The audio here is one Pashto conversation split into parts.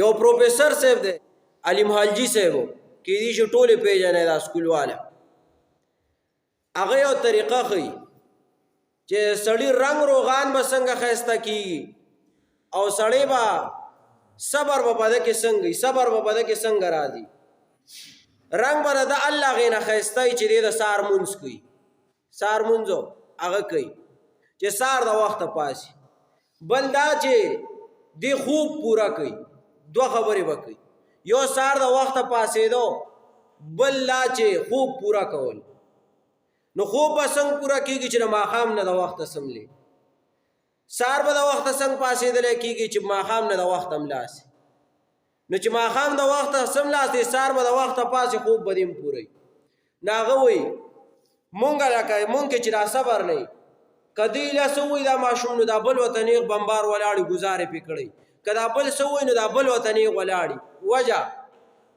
یو پروفیسر صاحب دی علیم حلجي صاحب کېدای شي ټولې پیژنئ دا سکول والا هغه یو طریقه ښیي چې سړی رنگ روغان به څنګه ښایسته کېږي او سړی به صبر به په ده کې څنګه صبر به په ده کې څنګه راځي رنگ به د الله هغې نه ښایسته وي چې دی د سهار مونځ کوي سهار مونځ هغه کوي چې سهار د وخته پاسي بل دا چې دی خوب پوره کوي دوه خبرې به کوي یو سهار د وخته پاسېدو بل لا چې خوب پوره کول نو خوب به څنګه پوره کېږي چې د ماښام نه د وخته څملې سهار به د وخته څنګه پاسېدلی کېږي چې ماښام نه د وخته ملاسي نو چې ماښام د وخته څملاستې سهار به د وخته پاسې خوب به دې هم پوره وي نو هغه وایي مونږ لکه مونږ کې چې دا صبر نه وي که دوی له څه وایي دا ماشوم نو دا بل ورته نیغ بمبار ولاړي ګزارې پرې کړی که دا بل څه وایي نو دا بل ورته نیغ ولاړي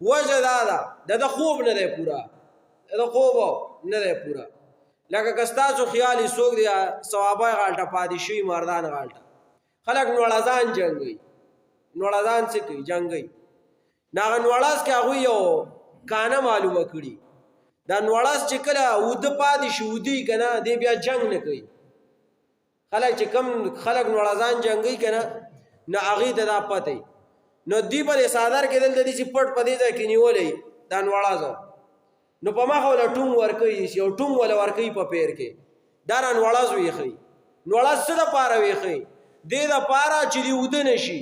وجه دا ده د خوب نه دی پوره د خوب نه دی پوره لکه که ستاسو خیال یې څوک دی صوابی غالټه پاتې شوي مردان غالټه خلک نوړزان جنګوي نوړزان څه کوي جنګوي نو هغه نوړز کې هغوی یو کانه معلومه کړي دا نوړز چې کله اوده پاتې شي اودي که نه دی بیا جنګ نه کوي خلک چې کم خلک نوړزان جنګوي که نه نو هغې ته دا پته نو دوی په دې څادر کې دلته داسې پټ په دې ځای کې نیولی دا نوړزو نو په مخه وله ټونګ ورکوي یو ټونګ وله ورکوي په پیر کې دا را نوړز ویښوي نوړز څه دپاره ویښوي دې دپاره چې دې اوده نه شي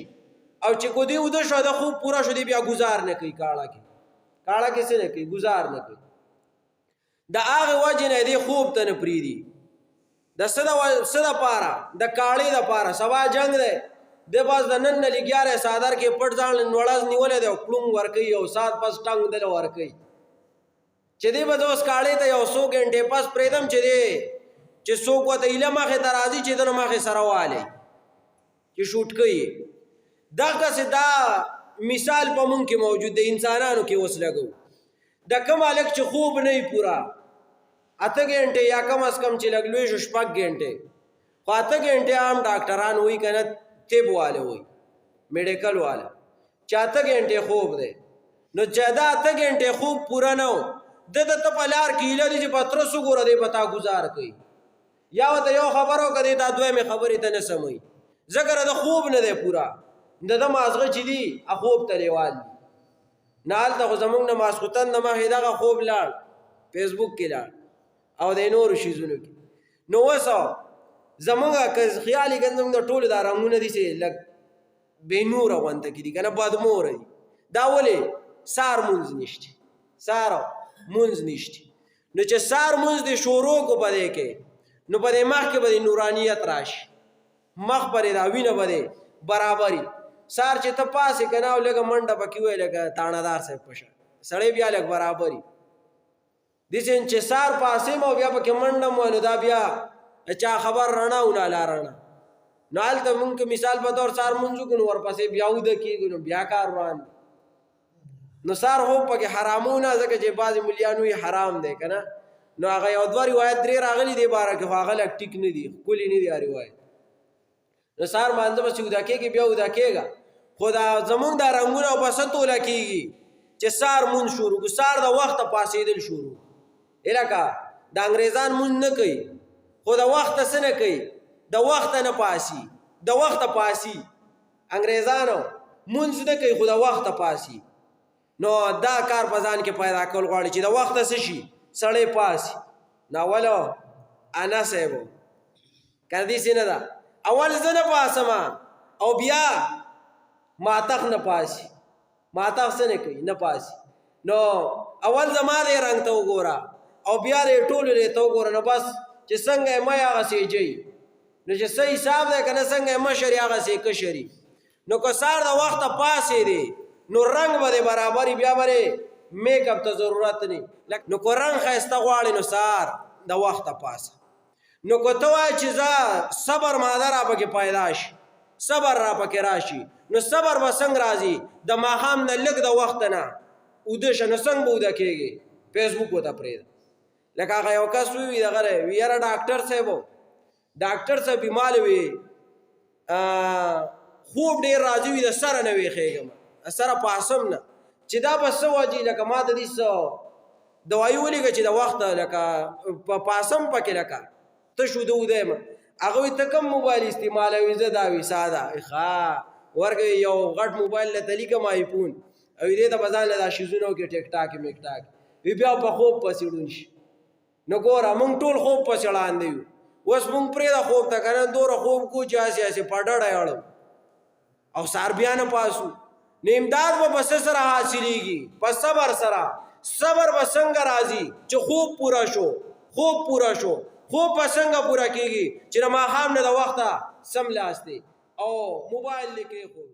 او چې کو دې اوده شو د خوب پوره شو دې بیا ګزار نه کوي کاړه کې څه نه کوي ګزار نه کوي د هغې وجې نه دې خوب ته نه پرېږدي د څه دپاره د کاړې دپاره سبا جنګ دی دی بس د نن نه لګیاری څادر کې پټ ځان نوړز نیولی دی او کړونګ ورکوي یو ساعت پس ټنګ دله ورکوي چې دی به زه اوس کاړې ته یو څو ګنټې پس پرېږدم چې دی چې څوک ورته ایله مخې ته راځي چې ده نه مخې سره والی چې شوټ کوي دغسې دا مثال په مونږ کې موجود دی انسانانو کې اوس لګو د کم هلک چې خوب نه وي پوره 8 ګنټې یا کم از کم چې لږ لوی شو 6 ګنټې خو 8 ګنټې عام ډاکټران وایي که نه طب واله وایي میډیکل واله چې 8 ګنټې خوب دی نو چې دا 8 ګنټې خوب پوره نه و د ته په لار کې هیله دي چې پترس وګوره دی به تا ګزار کوي یا ورته یو خبر وکړه دی دا دویمې خبرې ته نه سموي ځکه د خوب نه دی پوره د ده مازغه چې دي خوب ته لیوال دي نه هلته خو زمونږ نه ماسخوتن نه مخې دغه خوب لاړ فیسبوک کې لاړ او د نورو شیزونو کې نو اوس زمونږ که خیال یې که زمونږ د ټولو دا رنګونه دي چې لږ بې نوره غونته کې دي که نه بدموره دي دا ولې سهار مونځ نشته سهار مونځ نشته نو چې سهار مونځ دې شروع کو په دې کې نو په دې مخ کې به د نورانیت راشي مخ پرې دا وینه به دې برابري سهار چې ته پاسې که نه او لږه منډه پکې وایي لکه تاڼهدار صاحب په شان سړی بیا لږ برابري داسې چې سهار پاسېم او بیا پکې منډه م نو دا بیا چا خبر رڼا او نالا رڼا نو هلته مونږ که مثال په طور سهار مونځ وکړو نو ورپسې بیا اوده کېږو نو بیا کار روان نو سهار خوب پکې حرامونه ځکه چې بعضې ملیان وایي حرام دی که نه نو هغه یو دوه روایت درې راغلي دې باره کې خو هغه لږ ټیک نه دي ښکلي نه دي روایت نو سهار مانځه به چې اوده کېږي بیا اوده کېږه خو دا زمونږ دا رنګونه به څه توله کېږي چې سهار مونځ شروع کړو سهار د وخته پاسېدل شروع لکه د انګریزان مونځ نه کوي خو د وخته څه نه کوي د وخته نه پاسي د وخته پاسي انګریزانو مونځ نه کوي خو د وخته پاسي نو دا کار په ځان کې پیدا کول غواړي چې د وخته څه شي سړی پاسي نو اولو انا صاحبو که داسې نه ده اول زه نه پاسم او بیا ماتخ نه پاسي ماتخ څه نه کوي نه پاسي نو اول زما دې رنګ ته وګوره او بیا دې ټولو دې ته وګوره نو بس چې څنګه یې مه هغسې جئ نو چې څه حساب دی که نه څنګه یې مشري هغسې کشري نو که سهار د وخته پاسې دی نو رنګ به دې برابري بیا به میک اپ ته ضرورت نه نو که رنګ ښایسته غواړې نو سهار د وخته پاسه نو که ته وایې چې زه صبر ماده را پکې پیدا شي صبر را پکې راشي نو صبر به څنګه راځي د ماښام نه لږ د وخته نه اوده شه نو څنګه به اوده کېږي فیسبوک ورته پرېږده لکه هغه یو کس ووي دغه دی وي یاره ډاکټر صاحب ډاکټر صاحب بیمار وي خوب ډېر راځي وي د سره نه ویښېږم سره پاسم نه چې دا به څه وجې لکه ما د دې څه دوایي ولیکه چې د وخته لکه پاسم پکې لکه ته شو د ودیم هغه وایي ته کوم موبایل استعمالوي زه دا وي ساده ښه ورکوي یو غټ موبایل له ته لیکم آیفون او دې ته به ځان له دا شیزونه وکړي ټیک ټاک میک ټاک وي بیا په خوب پسې ړوند شي نو ګوره موږ ټول خوب پسې ړانده یو اوس موږ پرېږده خوب ته که نه دومره خوب کو چې هسې هسې په ډډه اړو او سهار بیا نه پاسو نو امداد به په څه سره حاصلېږي په صبر سره صبر به څنګه راځي چې خوب پوره شو خوب پوره شو خوب به څنګه پوره کېږي چې د ماښام نه د وخته سملاستې او موبایل لیکې خوب